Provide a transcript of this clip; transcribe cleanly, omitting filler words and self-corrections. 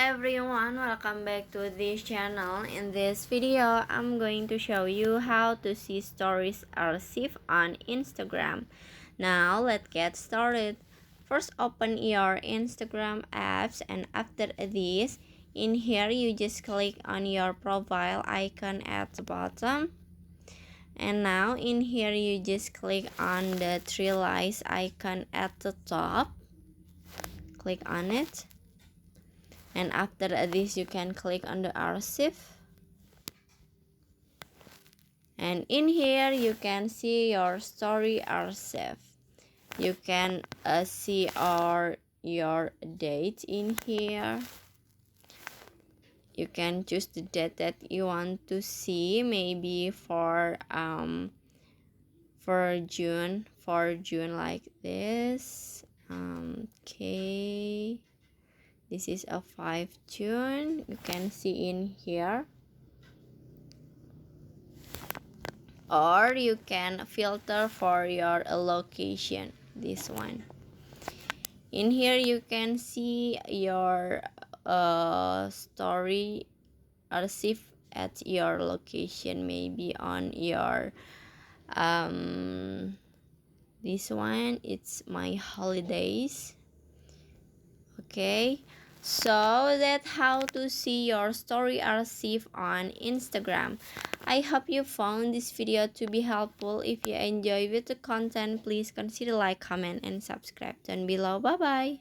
everyone, welcome back to this channel. In this video, I'm going to show you how to see stories archive on Instagram. Now, let's get started. First, open your Instagram apps, and after this, in here you just click on your profile icon at the bottom. And now in here you just click on the three lines icon at the top. Click on it. And after this you can click on the archive, and in here you can see your story archive. You can see your date in here. You can choose the date that you want to see, maybe for June like this. Okay, this is a 5 June. You can see in here, or you can filter for your location. This one in here you can see your story archive at your location, maybe on your this one, it's my holidays. Okay, so that's how to see your story archive on Instagram. I hope you found this video to be helpful. If you enjoy the content, please consider like, comment, and subscribe down below. Bye bye.